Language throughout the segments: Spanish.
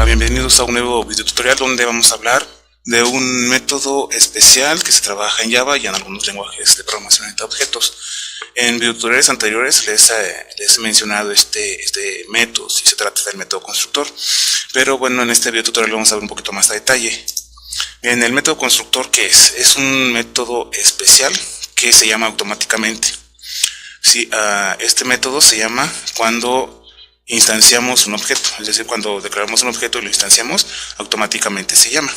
Hola, bienvenidos a un nuevo video tutorial donde vamos a hablar de un método especial que se trabaja en Java y en algunos lenguajes de programación de objetos. En videotutoriales anteriores les he mencionado este método, si se trata del método constructor, pero bueno, en este video tutorial vamos a ver un poquito más a detalle. Bien, el método constructor, ¿qué es? Es un método especial que se llama automáticamente. Sí, este método se llama cuando instanciamos un objeto, es decir, cuando declaramos un objeto y lo instanciamos, automáticamente se llama.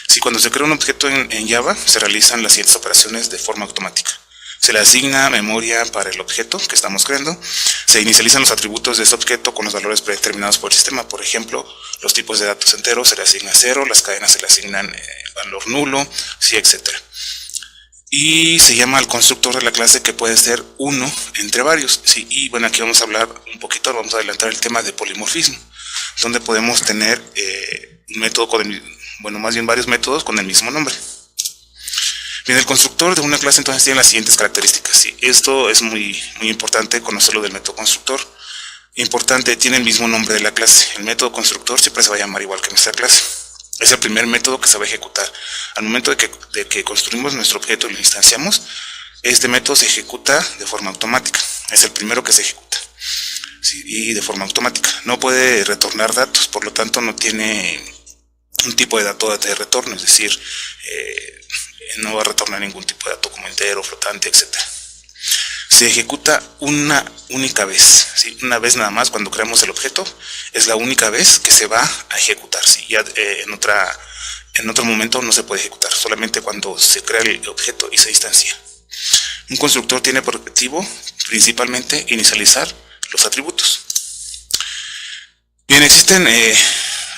Si cuando se crea un objeto en Java, se realizan las siguientes operaciones de forma automática. Se le asigna memoria para el objeto que estamos creando, se inicializan los atributos de ese objeto con los valores predeterminados por el sistema. Por ejemplo, los tipos de datos enteros se le asigna 0, las cadenas se le asignan valor nulo, sí, etcétera. Y se llama al constructor de la clase, que puede ser uno entre varios. ¿Sí? Y bueno, aquí vamos a hablar un poquito, vamos a adelantar el tema de polimorfismo, donde podemos tener un método más bien varios métodos con el mismo nombre. Bien, el constructor de una clase entonces tiene las siguientes características. ¿Sí? Esto es muy importante conocerlo del método constructor. Importante, tiene el mismo nombre de la clase. El método constructor siempre se va a llamar igual que nuestra clase. Es el primer método que se va a ejecutar. Al momento de que construimos nuestro objeto y lo instanciamos, este método se ejecuta de forma automática. Es el primero que se ejecuta. Sí, y de forma automática. No puede retornar datos, por lo tanto no tiene un tipo de dato de retorno, es decir, no va a retornar ningún tipo de dato como entero, flotante, etc. Se ejecuta una única vez, ¿sí? Una vez nada más. Cuando creamos el objeto es la única vez que se va a ejecutar, ¿sí? Ya en otro momento no se puede ejecutar, solamente cuando se crea el objeto y se instancia. Un constructor tiene por objetivo principalmente inicializar los atributos. Bien, existen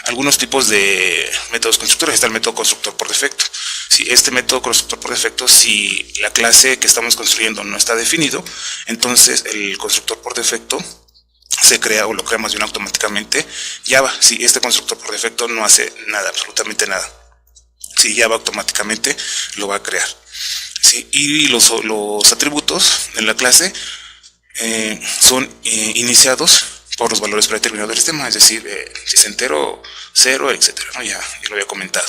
algunos tipos de métodos constructores. Está el método constructor por defecto. Si este método constructor por defecto, si la clase que estamos construyendo no está definido, entonces el constructor por defecto se crea, o lo crea más bien automáticamente Java. Si este constructor por defecto no hace nada, absolutamente nada, si Java automáticamente lo va a crear. ¿Sí? Y los atributos de la clase son iniciados por los valores predeterminados del sistema, es decir, si es entero, 0, etcétera, ¿no? Ya lo había comentado.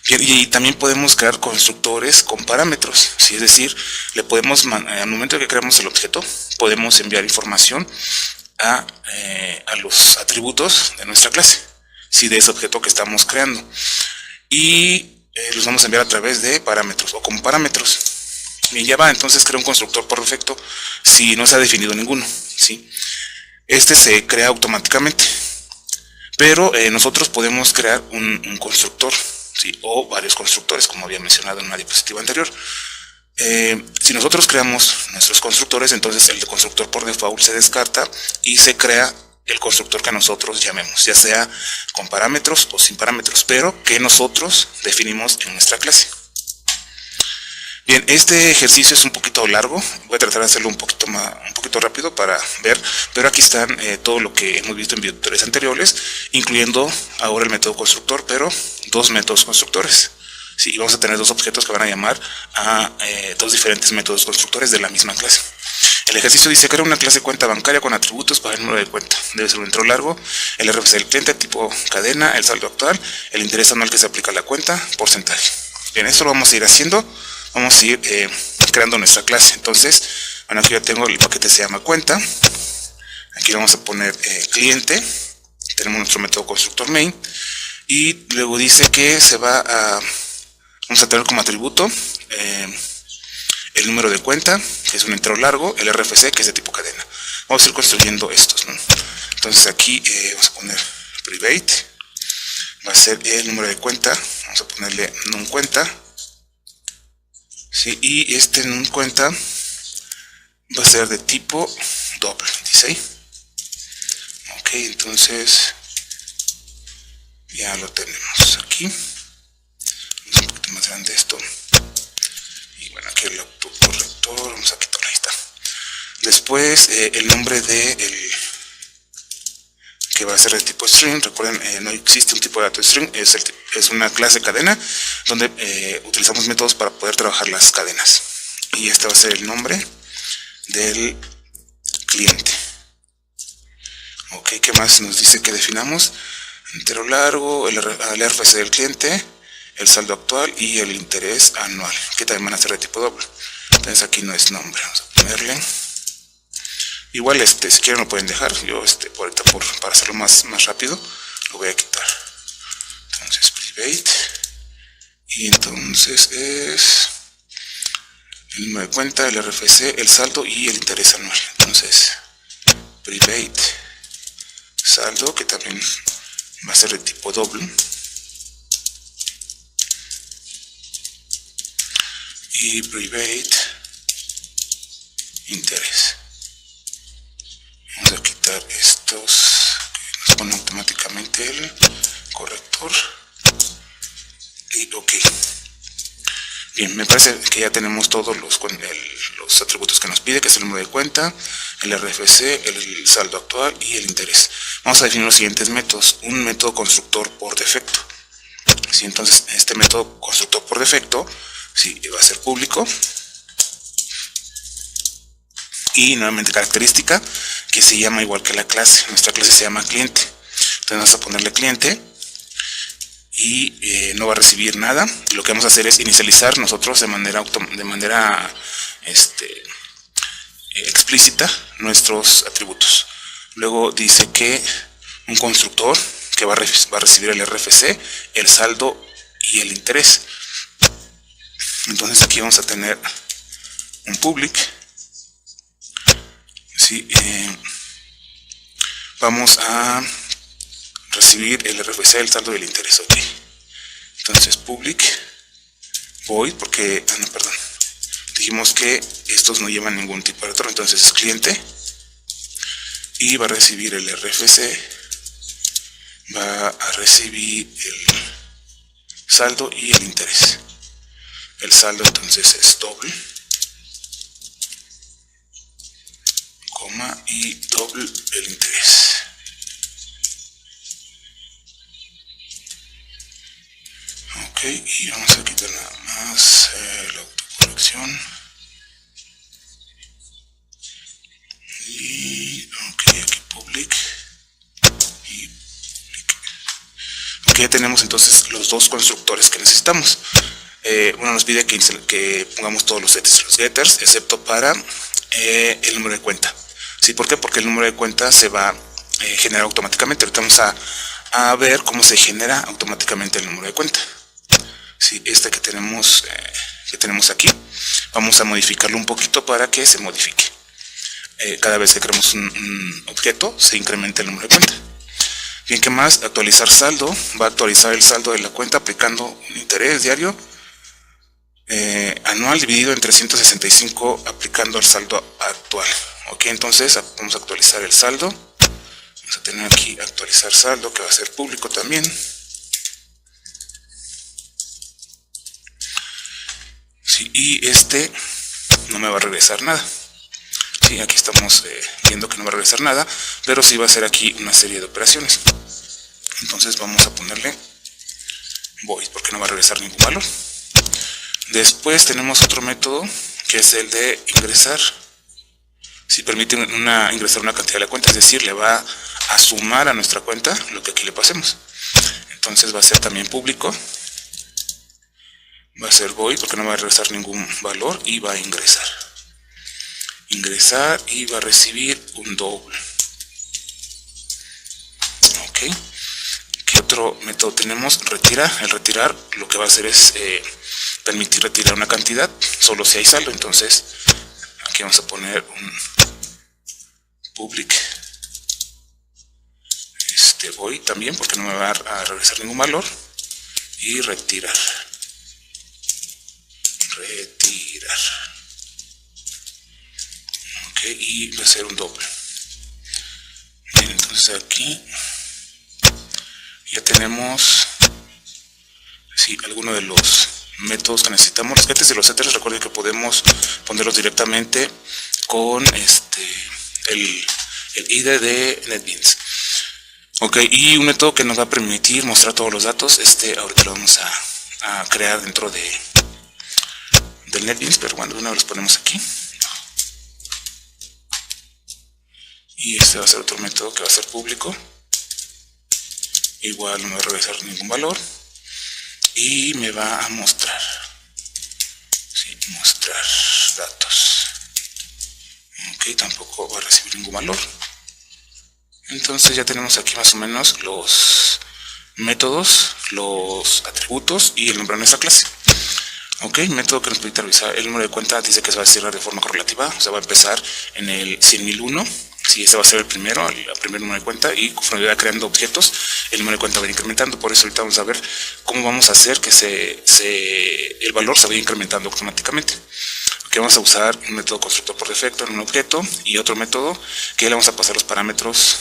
Bien, y también podemos crear constructores con parámetros, ¿sí? Es decir, le podemos, al momento que creamos el objeto, podemos enviar información a los atributos de nuestra clase, ¿sí? De ese objeto que estamos creando, y los vamos a enviar a través de parámetros o con parámetros. Bien, Java entonces crea un constructor por defecto si no se ha definido ninguno, ¿sí? Este se crea automáticamente, pero nosotros podemos crear un constructor, ¿sí? O varios constructores, como había mencionado en una diapositiva anterior. Si nosotros creamos nuestros constructores, entonces el constructor por default se descarta y se crea el constructor que nosotros llamemos, ya sea con parámetros o sin parámetros, pero que nosotros definimos en nuestra clase. Bien, este ejercicio es un poquito largo, voy a tratar de hacerlo un poquito rápido para ver, pero aquí están todo lo que hemos visto en videotutoriales anteriores, incluyendo ahora el método constructor, pero dos métodos constructores. Sí, y vamos a tener dos objetos que van a llamar a dos diferentes métodos constructores de la misma clase. El ejercicio dice: crea una clase cuenta bancaria con atributos para el número de cuenta. Debe ser un entero largo, el RFC del cliente, tipo cadena, el saldo actual, el interés anual que se aplica a la cuenta, porcentaje. Bien, esto lo vamos a ir haciendo. Vamos a ir creando nuestra clase. Entonces, bueno, aquí ya tengo el paquete, se llama cuenta. Aquí vamos a poner cliente. Tenemos nuestro método constructor main. Y luego dice que vamos a tener como atributo el número de cuenta, que es un entero largo, el RFC, que es de tipo cadena. Vamos a ir construyendo estos, ¿no? Entonces aquí vamos a poner private. Va a ser el número de cuenta. Vamos a ponerle num cuenta. Sí, y este num cuenta va a ser de tipo doble, dice ahí. Ok, entonces ya lo tenemos aquí. Es un poquito más grande esto. Y bueno, aquí el autocorrector, vamos a quitarlo, ahí está. Después el nombre de que va a ser de tipo string. Recuerden, no existe un tipo de dato string, es una clase cadena donde utilizamos métodos para poder trabajar las cadenas. Y este va a ser el nombre del cliente. Ok, ¿qué más nos dice que definamos? entero largo, el RFC del cliente, el saldo actual y el interés anual, que también van a ser de tipo doble. Entonces aquí no es nombre, vamos a ponerle. Igual si quieren lo pueden dejar, yo por ahorita para hacerlo más rápido lo voy a quitar. Entonces private, y entonces es el número de cuenta, el RFC, el saldo y el interés anual. Entonces private saldo, que también va a ser de tipo doble, y private interés. Vamos a quitar estos que nos pone automáticamente el corrector, y ok. Bien, me parece que ya tenemos todos los atributos que nos pide, que es el número de cuenta, el RFC, el saldo actual y el interés. Vamos a definir los siguientes métodos. Un método constructor por defecto. ¿Sí? Entonces, este método constructor por defecto, sí, va a ser público. Y nuevamente característica, que se llama igual que la clase. Nuestra clase se llama cliente. Entonces vamos a ponerle cliente. Y no va a recibir nada. Y lo que vamos a hacer es inicializar nosotros de manera explícita nuestros atributos. Luego dice que un constructor que va a recibir el RFC, el saldo y el interés. Entonces aquí vamos a tener un public. ¿Sí? Vamos a recibir el RFC, el saldo y el interés. Ok. Entonces public void, porque dijimos que estos no llevan ningún tipo de retorno. Entonces es cliente y va a recibir el RFC, va a recibir el saldo y el interés. El saldo entonces es doble, coma, y doble el interés. Ok, y vamos a quitar nada más la autocorrección. Y ok, aquí public y public. Ok, ya tenemos entonces los dos constructores que necesitamos. Bueno, nos pide que pongamos todos los getters, excepto para el número de cuenta. ¿Sí? ¿Por qué? Porque el número de cuenta se va a generar automáticamente. Ahorita vamos a ver cómo se genera automáticamente el número de cuenta. ¿Sí? Este que tenemos aquí, vamos a modificarlo un poquito para que se modifique. Cada vez que creamos un objeto, se incrementa el número de cuenta. Bien, ¿qué más? Actualizar saldo. Va a actualizar el saldo de la cuenta aplicando un interés diario anual dividido en 365 aplicando el saldo actual. Ok, entonces vamos a actualizar el saldo. Vamos a tener aquí actualizar saldo, que va a ser público también. Sí, y no me va a regresar nada. Sí, aquí estamos viendo que no va a regresar nada, pero sí va a hacer aquí una serie de operaciones. Entonces vamos a ponerle void, porque no va a regresar ningún valor. Después tenemos otro método, que es el de ingresar. Si permite ingresar una cantidad de la cuenta, es decir, le va a sumar a nuestra cuenta lo que aquí le pasemos. Entonces va a ser también público. Va a ser void, porque no va a regresar ningún valor, y va a ingresar. Ingresar y va a recibir un doble. Ok. ¿Qué otro método tenemos? Retirar. El retirar lo que va a hacer es permitir retirar una cantidad solo si hay saldo. Entonces aquí vamos a poner un public void también, porque no me va a regresar ningún valor, y retirar. Ok, y va a ser un doble. Bien, entonces aquí ya tenemos algunos de los métodos que necesitamos. Los getters y los setters, recuerden que podemos ponerlos directamente con el ID de NetBeans. Ok, y un método que nos va a permitir mostrar todos los datos, ahorita lo vamos a crear dentro del NetBeans, pero bueno, una vez los ponemos aquí. Y va a ser otro método que va a ser público. igual no me va a regresar ningún valor y me va a mostrar, sí, mostrar datos. Ok, tampoco va a recibir ningún valor. Entonces ya tenemos aquí más o menos los métodos, los atributos y el nombre de nuestra clase. Ok, método que nos permite revisar el número de cuenta. Dice que se va a cerrar de forma correlativa, o sea, va a empezar en el 100.001. Sí, ese va a ser el primer número de cuenta, y conforme va creando objetos, el número de cuenta va incrementando. Por eso ahorita vamos a ver cómo vamos a hacer que el valor se vaya incrementando automáticamente. Okay, vamos a usar un método constructor por defecto en un objeto y otro método que le vamos a pasar los parámetros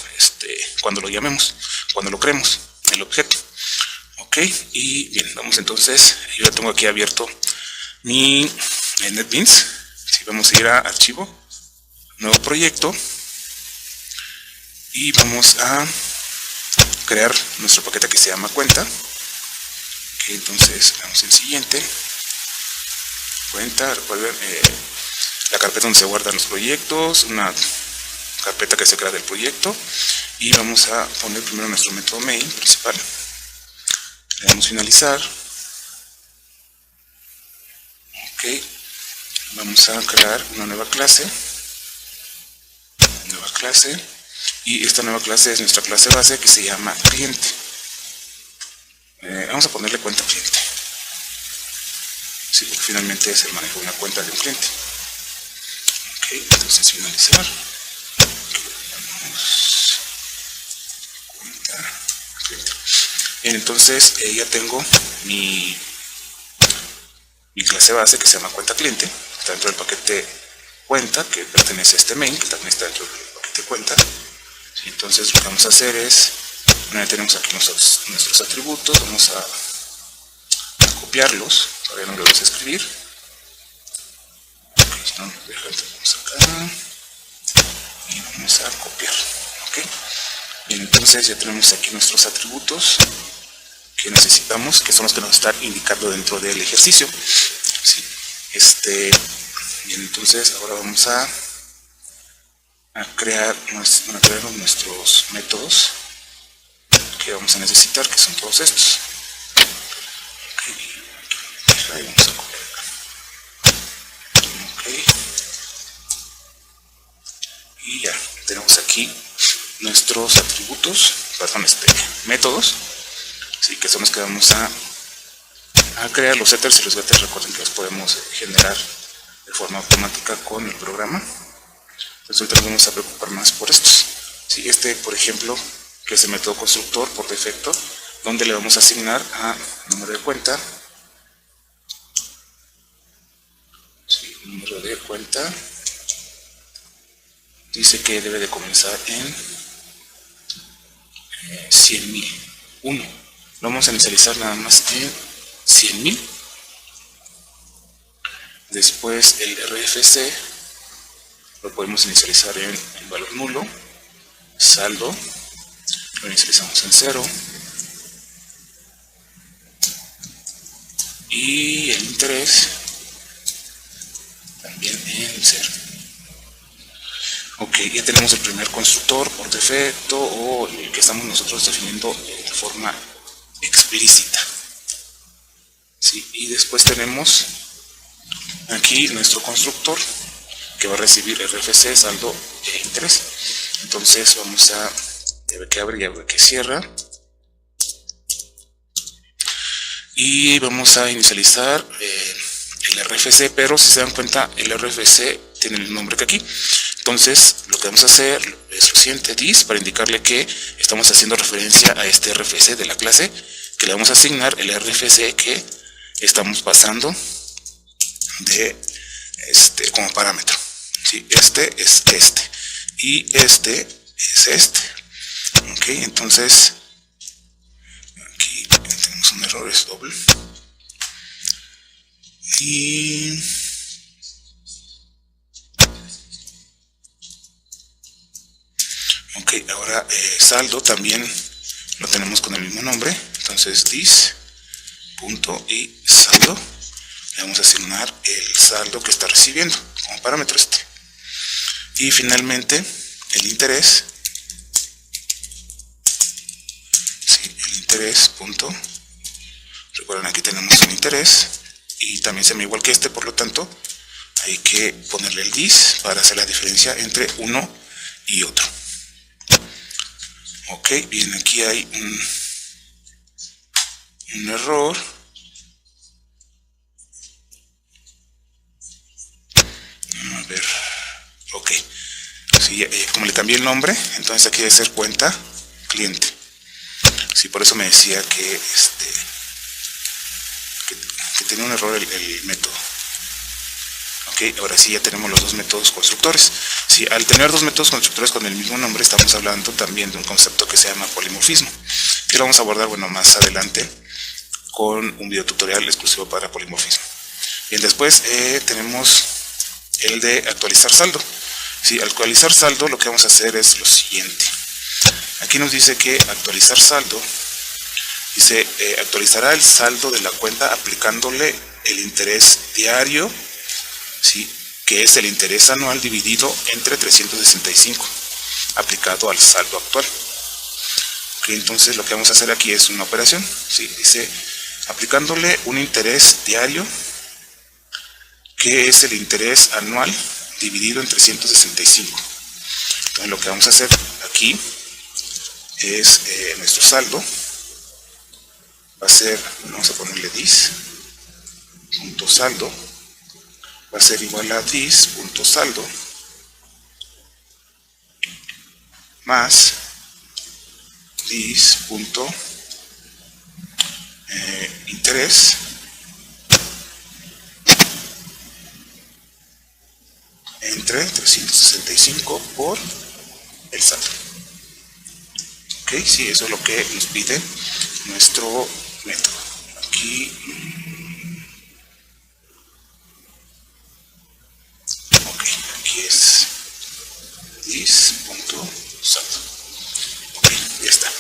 cuando lo llamemos, cuando lo creemos, el objeto. Ok, y bien, vamos entonces, yo ya tengo aquí abierto mi NetBeans. Si vamos a ir a archivo, nuevo proyecto, y vamos a crear nuestro paquete que se llama cuenta. Ok, entonces vamos en siguiente, cuenta. Recuerden, la carpeta donde se guardan los proyectos, una carpeta que se crea del proyecto, y vamos a poner primero nuestro método main principal. Le damos finalizar. Ok, vamos a crear una nueva clase, y esta nueva clase es nuestra clase base que se llama cliente. Vamos a ponerle cuenta cliente, sí, porque finalmente es el manejo de una cuenta de un cliente. Ok, entonces finalizar. Cuenta cliente. Bien, entonces ya tengo mi clase base que se llama cuenta cliente. Está dentro del paquete cuenta, que pertenece a este main, que también está dentro del paquete cuenta. Sí, entonces lo que vamos a hacer es, una vez tenemos aquí nuestros atributos, vamos a copiarlos. Todavía no lo vamos a escribir. Okay, si no nos deja, entonces vamos acá y vamos a copiar. Okay. Bien, entonces ya tenemos aquí nuestros atributos que necesitamos, que son los que nos están indicando dentro del ejercicio. Sí. Bien, entonces ahora vamos a crear nuestros métodos que vamos a necesitar, que son todos estos. Okay. Ahí vamos a copiar. Okay. Y ya tenemos aquí nuestros atributos, perdón, métodos, sí, que son los que vamos a crear. Los setters y los getters, recuerden que los podemos generar de forma automática con el programa. Entonces ahorita nos vamos a preocupar más por estos. Sí, por ejemplo, que es el método constructor por defecto, donde le vamos a asignar a número de cuenta. Sí, número de cuenta. Dice que debe de comenzar en 100.001. Lo vamos a inicializar nada más en 100.000. Después el RFC lo podemos inicializar en valor nulo. Saldo lo inicializamos en 0. Y el interés también en 0. Ok, ya tenemos el primer constructor por defecto, o el que estamos nosotros definiendo de forma explícita. Sí, y después tenemos aquí nuestro constructor que va a recibir RFC, saldo e interés. Entonces vamos a llave que abre, llave que cierra, y vamos a inicializar el RFC, pero si se dan cuenta el RFC tiene el nombre que aquí. Entonces lo que vamos a hacer es lo siguiente: this, para indicarle que estamos haciendo referencia a este RFC de la clase, que le vamos a asignar el RFC que estamos pasando de como parámetro. ¿Sí? Este es este y este es este. Ok, entonces aquí tenemos un error, es doble. Y ok, ahora saldo también lo tenemos con el mismo nombre. Entonces this punto y saldo, le vamos a asignar el saldo que está recibiendo como parámetro y finalmente el interés. Sí, el interés punto. Recuerden, aquí tenemos un interés y también se llama igual que este, por lo tanto hay que ponerle el dis para hacer la diferencia entre uno y otro. Ok, bien, aquí hay un error. A ver, ok. Sí, como le cambié el nombre, entonces aquí debe ser cuenta cliente. Sí, por eso me decía que tenía un error el método. Ok, ahora sí ya tenemos los dos métodos constructores. Sí, al tener dos métodos constructores con el mismo nombre, estamos hablando también de un concepto que se llama polimorfismo, que lo vamos a abordar, bueno, más adelante con un video tutorial exclusivo para polimorfismo. Bien, después tenemos el de actualizar saldo. Sí, al actualizar saldo lo que vamos a hacer es lo siguiente. Aquí nos dice que actualizar saldo, dice actualizará el saldo de la cuenta aplicándole el interés diario, ¿sí?, que es el interés anual dividido entre 365, aplicado al saldo actual. Okay, entonces lo que vamos a hacer aquí es una operación, ¿sí? Dice aplicándole un interés diario, que es el interés anual dividido en 365. Entonces lo que vamos a hacer aquí es nuestro saldo va a ser, vamos a ponerle dis punto saldo, va a ser igual a dis punto saldo más dis punto interés entre 365 por el saldo. Ok, sí, eso es lo que nos pide nuestro método. Aquí, ok, aquí es dis.saldo. Ok, ya está.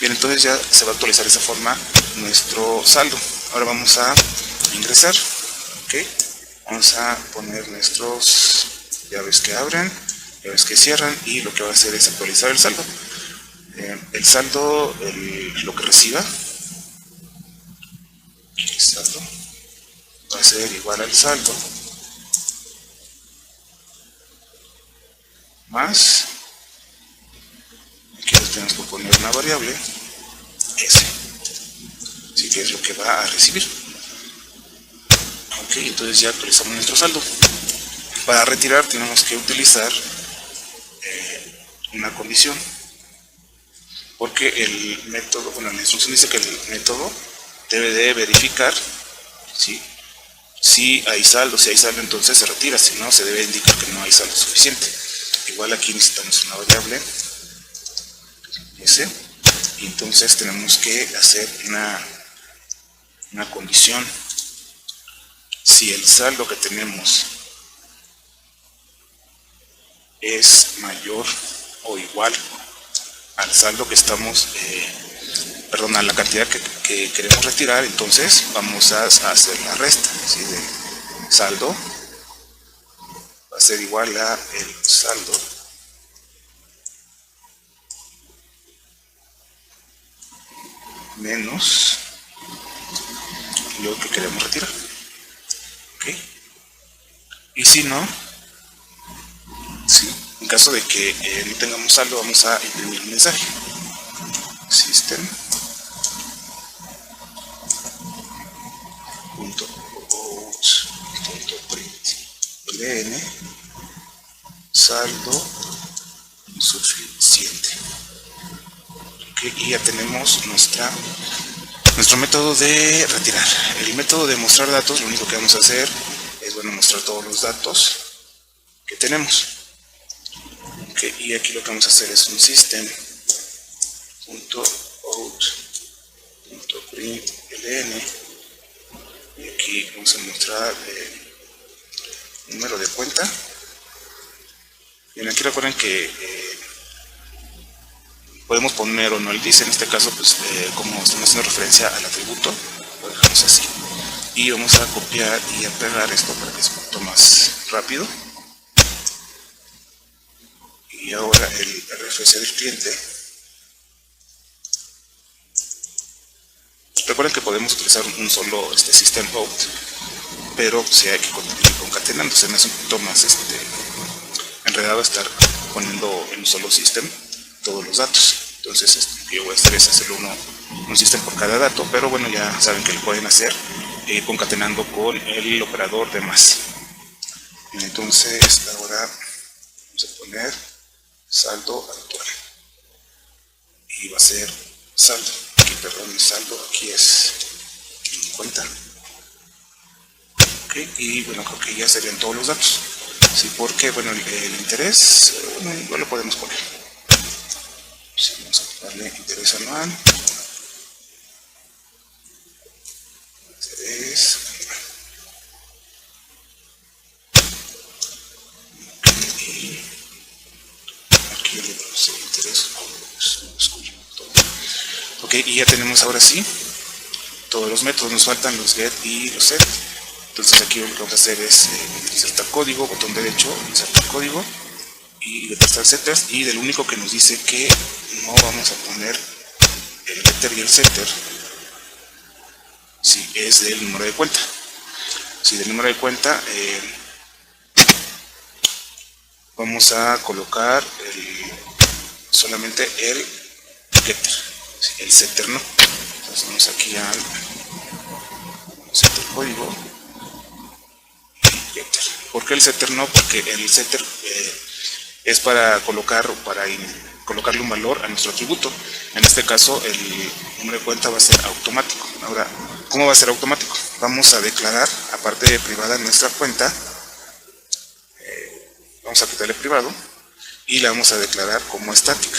Bien, entonces ya se va a actualizar de esa forma nuestro saldo. Ahora vamos a ingresar. Ok, vamos a poner nuestros llaves que abren, llaves que cierran, y lo que va a hacer es actualizar el saldo. El saldo, lo que reciba, el saldo va a ser igual al saldo más, aquí tenemos que poner una variable S, así que es lo que va a recibir. Ok, entonces ya actualizamos nuestro saldo. Para retirar tenemos que utilizar una condición, porque el método, bueno, la instrucción dice que el método debe de verificar, ¿sí?, si hay saldo. Si hay saldo, entonces se retira; si no, se debe indicar que no hay saldo suficiente. Igual aquí necesitamos una variable S, y entonces tenemos que hacer una condición. Si el saldo que tenemos es mayor o igual al saldo que estamos, perdón, a la cantidad que queremos retirar, entonces vamos a hacer la resta, ¿sí?, de saldo va a ser igual a el saldo menos lo que queremos retirar. ¿Ok? Y si no, ¿sí?, en caso de que no tengamos saldo, vamos a imprimir un mensaje: system.out.println saldo insuficiente. Okay, y ya tenemos nuestro método de retirar. El método de mostrar datos, lo único que vamos a hacer es, bueno, mostrar todos los datos que tenemos. Okay, y aquí lo que vamos a hacer es un system.out.println, y aquí vamos a mostrar número de cuenta. Bien, aquí recuerden que podemos poner o no el dis. En este caso, pues como estamos haciendo referencia al atributo, lo dejamos así. Y vamos a copiar y a pegar esto para que sea un poquito más rápido. Y ahora el RFC del cliente Recuerden que podemos utilizar un solo system out, pero si hay que ir concatenando. Se me hace un poquito más enredado estar poniendo en un solo system todos los datos. Entonces lo que yo voy a hacer es hacerlo un system por cada dato, pero bueno, ya saben que lo pueden hacer concatenando con el operador de más. Entonces ahora vamos a poner saldo actual y va a ser saldo, aquí, perdón, el saldo aquí es 50. Okay, y bueno, creo que ya serían todos los datos. Sí, porque bueno, el interés, bueno, igual lo podemos poner. Sí, vamos a darle interés anual. Interés anual. Okay, aquí le damos el interés. Ok, y ya tenemos ahora sí todos los métodos. Nos faltan los get y los set. Entonces aquí lo que vamos a hacer es insertar código, botón derecho, insertar código y detectar setters, y del único que nos dice que no vamos a poner el getter y el setter si es del número de cuenta. Si del número de cuenta vamos a colocar solamente el getter, el setter no. Entonces vamos aquí al setter código. ¿Por qué el setter no? Porque el setter es para colocarle un valor a nuestro atributo. En este caso el número de cuenta va a ser automático. Ahora, ¿cómo va a ser automático? Vamos a declarar, aparte de privada, nuestra cuenta. Vamos a quitarle privado y la vamos a declarar como estática.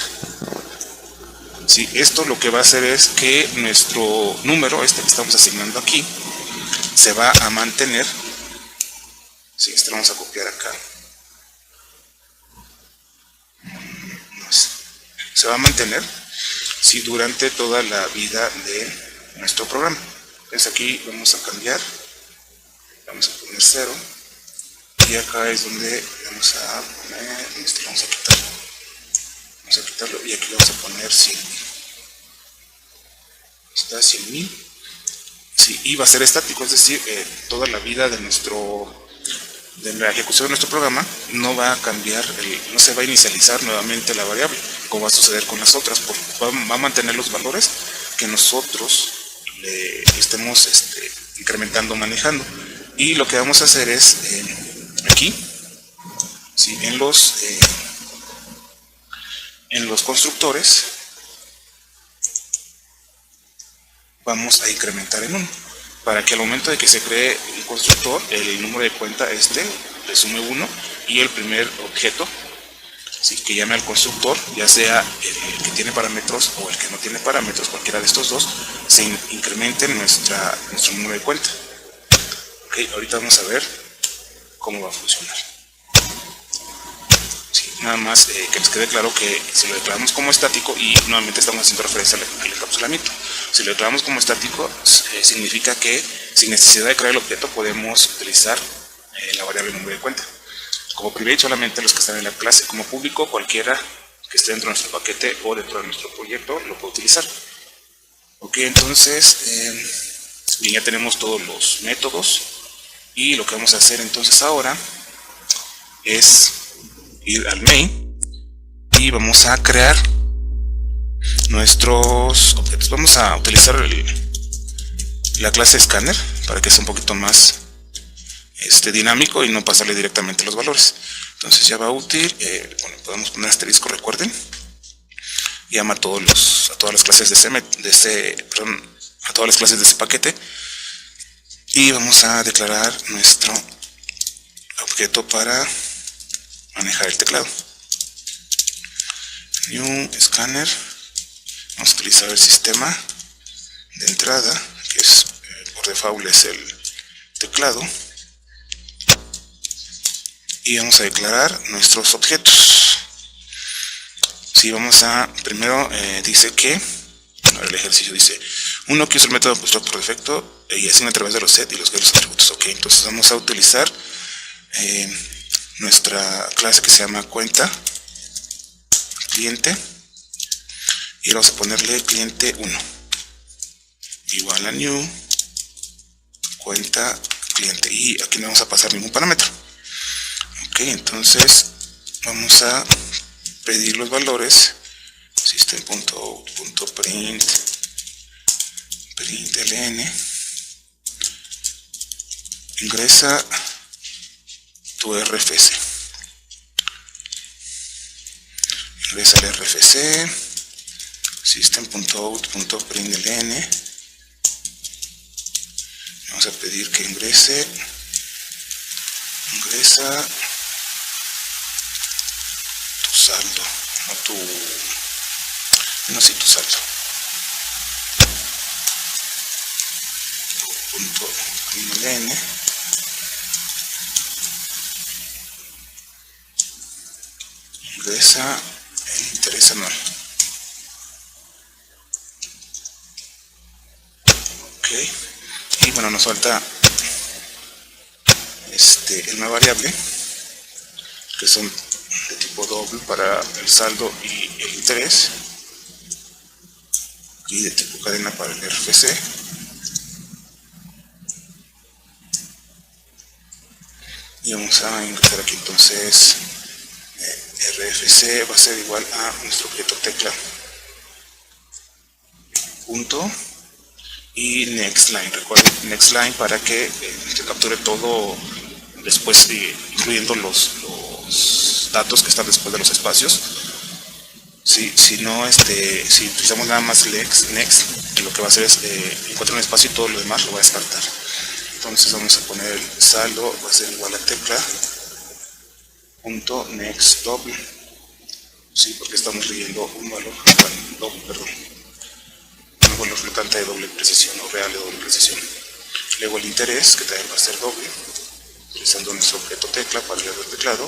Sí, esto lo que va a hacer es que nuestro número, que estamos asignando aquí, se va a mantener. Sí, vamos a copiar acá. Se va a mantener durante toda la vida de nuestro programa. Entonces aquí vamos a cambiar, vamos a poner 0, y acá es donde vamos a poner, vamos a quitarlo, y aquí le vamos a poner 100.000. Está 100.000. Sí, y va a ser estático, es decir, toda la vida de la ejecución de nuestro programa no va a cambiar, no se va a inicializar nuevamente la variable, como va a suceder con las otras, porque va a mantener los valores que nosotros le estemos incrementando, manejando. Y lo que vamos a hacer es aquí, ¿sí? en los constructores vamos a incrementar en 1, para que al momento de que se cree un constructor, el número de cuenta le sume 1, y el primer objeto, ¿sí? que llame al constructor, ya sea el que tiene parámetros o el que no tiene parámetros, cualquiera de estos dos, se incremente nuestro número de cuenta. Okay, ahorita vamos a ver cómo va a funcionar. Sí, nada más que les quede claro que si lo declaramos como estático, y nuevamente estamos haciendo referencia al encapsulamiento, si lo declaramos como estático, significa que sin necesidad de crear el objeto podemos utilizar la variable número de cuenta. Como private, solamente los que están en la clase. Como público, cualquiera que esté dentro de nuestro paquete o dentro de nuestro proyecto lo puede utilizar. Ok, entonces bien, ya tenemos todos los métodos, y lo que vamos a hacer entonces ahora es ir al main y vamos a crear nuestros objetos. Vamos a utilizar la clase scanner para que sea un poquito más dinámico y no pasarle directamente los valores. Entonces ya va útil, bueno, podemos poner asterisco, recuerden, llama a todas las clases a todas las clases de ese paquete, y vamos a declarar nuestro objeto para manejar el teclado. New scanner. Vamos a utilizar el sistema de entrada, que es por default es el teclado, y vamos a declarar nuestros objetos. Si vamos a, primero dice que, el ejercicio dice, uno que usa el método construct por defecto y asigna a través de los set y los atributos. Ok, entonces vamos a utilizar nuestra clase que se llama cuenta cliente, y vamos a ponerle cliente 1, y igual a new cuenta cliente, y aquí no vamos a pasar ningún parámetro. Ok, entonces vamos a pedir los valores system.out.println ingresa tu RFC, ingresa el RFC system.out.println, vamos a pedir que ingresa tu saldo, tu saldo, punto println, ingresa el interés anual. Ok, y bueno, nos falta una variable que son de tipo doble para el saldo y el interés, y de tipo cadena para el RFC. Y vamos a ingresar aquí entonces RFC va a ser igual a nuestro objeto tecla punto y next line. Recuerden, next line para que se capture todo después, incluyendo los datos que están después de los espacios. Si no, si utilizamos nada más next, lo que va a hacer es encontrar un espacio y todo lo demás lo va a descartar. Entonces vamos a poner el saldo, va a ser igual a tecla punto next doble, sí, porque estamos leyendo un valor doble, perdón, un valor flotante de doble precisión o real de doble precisión. Luego el interés, que también va a ser doble, utilizando nuestro objeto tecla para leer el teclado,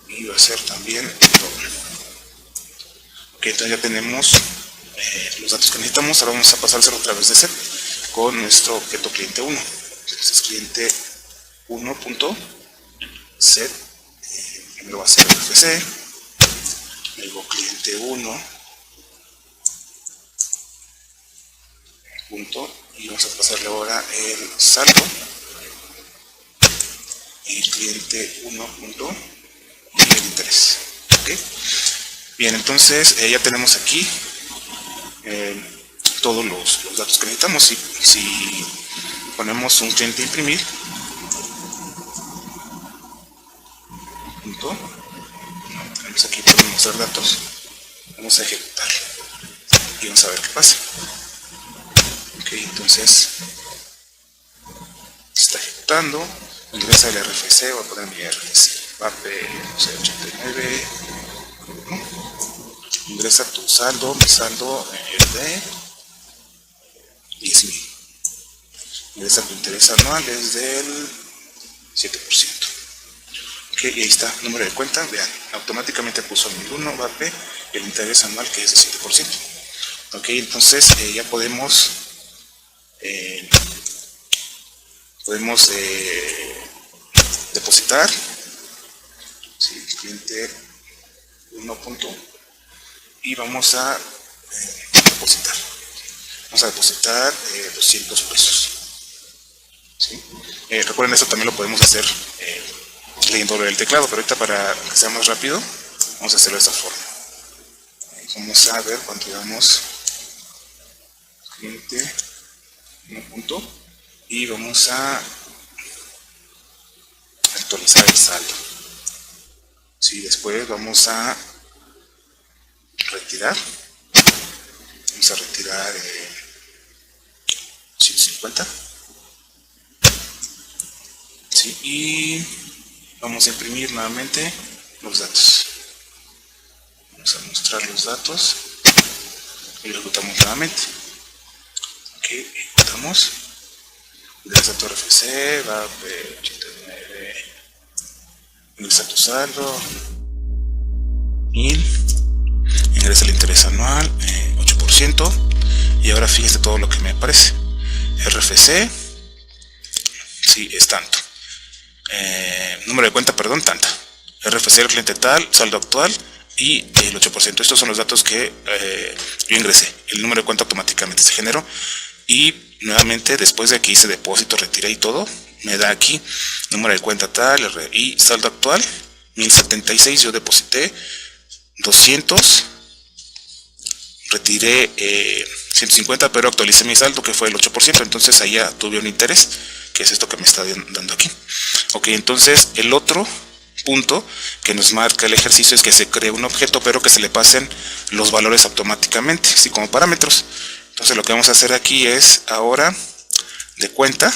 y va a ser también doble. Ok, entonces ya tenemos los datos que necesitamos. Ahora vamos a pasárselo otra vez de set con nuestro objeto cliente 1. Entonces cliente 1.set, primero va a ser RFC, luego cliente 1 punto, y vamos a pasarle ahora el saldo, y cliente 1 punto y el interés. ¿Okay? Bien, entonces ya tenemos aquí todos los datos que necesitamos. Si ponemos un cliente imprimir punto, tenemos aquí, podemos mostrar datos, vamos a ejecutar y vamos a ver qué pasa. Ok, entonces está ejecutando, ingresa el RFC, voy a poner mi RFC VAP 89, ingresa tu saldo, mi saldo es de 10,000, ingresa tu interés anual es del 7%. Ok, y ahí está, número de cuenta, vean, automáticamente puso 1001 VAP y el interés anual que es de 7%. Ok, entonces ya podemos depositar, sí, cliente 1 punto, y vamos a depositar 200 pesos. ¿Sí? Recuerden, esto también lo podemos hacer leyendo el teclado, pero ahorita para que sea más rápido vamos a hacerlo de esta forma. Vamos a ver cuánto llevamos cliente 1 punto, y vamos a actualizar el saldo. Sí, después vamos a retirar, 150, sí, y vamos a imprimir nuevamente los datos. Vamos a mostrar los datos y lo ejecutamos nuevamente. Ok, ejecutamos, ingresa tu RFC, va a 89, ingresa tu saldo, 1000, ingresa el interés anual, 8%, y ahora fíjense todo lo que me aparece. RFC, sí, es tanto. Número de cuenta, perdón, tanta. RFC del cliente tal, saldo actual y el 8%. Estos son los datos que yo ingresé. El número de cuenta automáticamente se generó. y nuevamente después de que hice depósito, retiré y todo, me da aquí número de cuenta tal y saldo actual 1076. Yo deposité 200, retiré 150, pero actualicé mi saldo, que fue el 8%. Entonces ahí ya tuve un interés, que es esto que me está dando aquí. Ok, entonces el otro punto que nos marca el ejercicio es que se cree un objeto, pero que se le pasen los valores automáticamente, así como parámetros. Entonces lo que vamos a hacer aquí es ahora de cuenta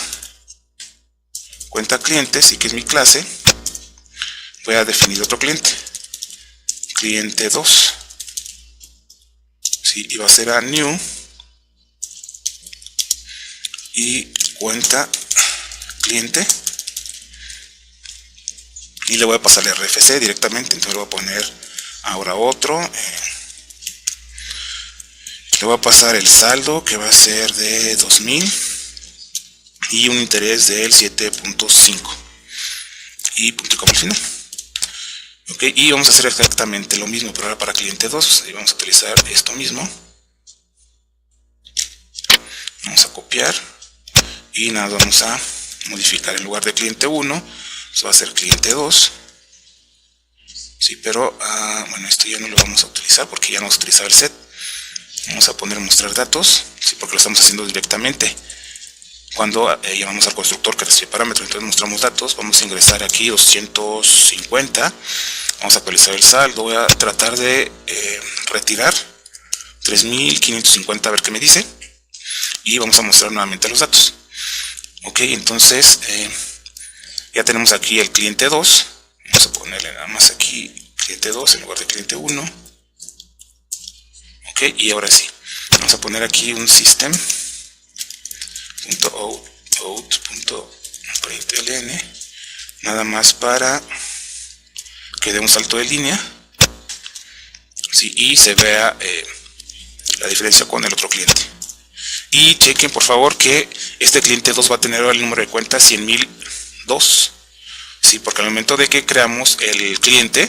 clientes, y que es mi clase, voy a definir otro cliente, cliente 2, ¿sí? Y va a ser a new y cuenta cliente, y le voy a pasar el RFC directamente. Entonces le voy a poner ahora otro, le voy a pasar el saldo, que va a ser de 2000 y un interés del 7.5 y punto y coma al final. Ok, y vamos a hacer exactamente lo mismo, pero ahora para cliente 2. Ahí vamos a utilizar esto mismo, vamos a copiar y nada, vamos a modificar en lugar de cliente 1, eso va a ser cliente 2. Sí, pero bueno, esto ya no lo vamos a utilizar porque ya no vamos a utilizar el set. Vamos a poner mostrar datos, sí, porque lo estamos haciendo directamente cuando llamamos al constructor que recibe parámetro. Entonces mostramos datos, vamos a ingresar aquí 250, vamos a actualizar el saldo, voy a tratar de retirar 3550, a ver qué me dice, y vamos a mostrar nuevamente los datos. Ok, entonces ya tenemos aquí el cliente 2, vamos a ponerle nada más aquí cliente 2 en lugar de cliente 1. Ok, y ahora sí, vamos a poner aquí un system.out.println, nada más para que dé un salto de línea, ¿sí? Y se vea la diferencia con el otro cliente. Y chequen por favor que este cliente 2 va a tener el número de cuenta 100.002, ¿sí? Porque al momento de que creamos el cliente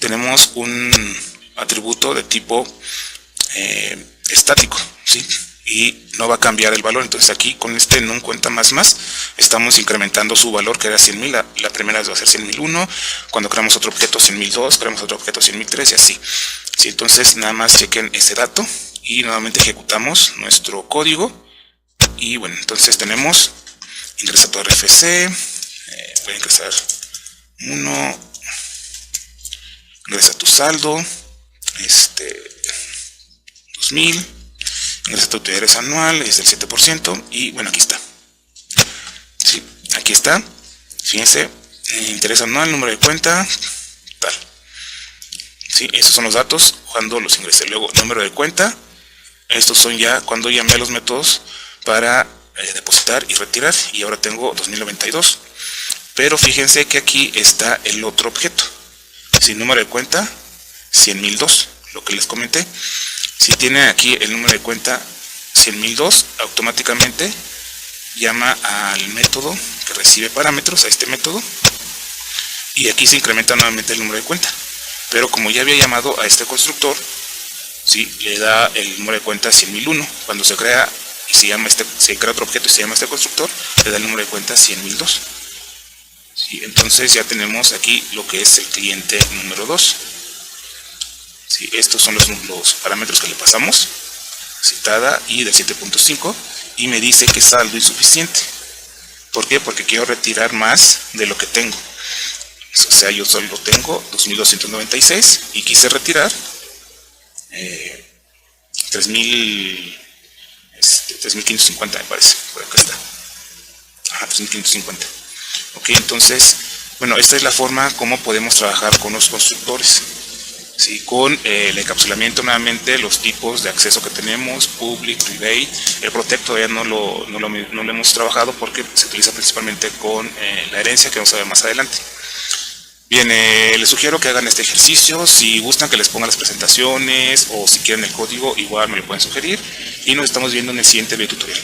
tenemos un atributo de tipo estático, ¿sí? Y no va a cambiar el valor. Entonces aquí con este num cuenta más estamos incrementando su valor, que era 100.000. La primera vez va a ser 100.001, cuando creamos otro objeto 100.002, creamos otro objeto 100.003 y así, ¿sí? Entonces nada más chequen este dato y nuevamente ejecutamos nuestro código. Y bueno, entonces tenemos ingresa tu RFC, voy a ingresar 1, ingresa tu saldo, 2000, ingresa tu interés anual, es del 7%, y bueno, aquí está. Sí, aquí está, fíjense, interés anual, número de cuenta, tal. Sí, esos son los datos cuando los ingresé. Luego, número de cuenta, estos son ya cuando llamé a los métodos para depositar y retirar, y ahora tengo 2092. Pero fíjense que aquí está el otro objeto. Sin número de cuenta 100.002, lo que les comenté. Si tiene aquí el número de cuenta 100.002, automáticamente llama al método que recibe parámetros, a este método, y aquí se incrementa nuevamente el número de cuenta. Pero como ya había llamado a este constructor, ¿sí? Le da el número de cuenta 100.001. Cuando se crea y se crea otro objeto y se llama este constructor, le da el número de cuenta 100.002. ¿Sí? Entonces ya tenemos aquí lo que es el cliente número 2. ¿Sí? Estos son los parámetros que le pasamos, citada y del 7.5, y me dice que saldo insuficiente. ¿Por qué? Porque quiero retirar más de lo que tengo. O sea, yo solo tengo 2.296 y quise retirar 3.550, me parece. Por acá está. Ajá, 3.550. Ok, entonces, bueno, esta es la forma como podemos trabajar con los constructores. Sí, con el encapsulamiento, nuevamente, los tipos de acceso que tenemos, public, private. El protect todavía no lo hemos trabajado porque se utiliza principalmente con la herencia, que vamos a ver más adelante. Bien, les sugiero que hagan este ejercicio. Si gustan que les ponga las presentaciones o si quieren el código, igual me lo pueden sugerir. Y nos estamos viendo en el siguiente video tutorial.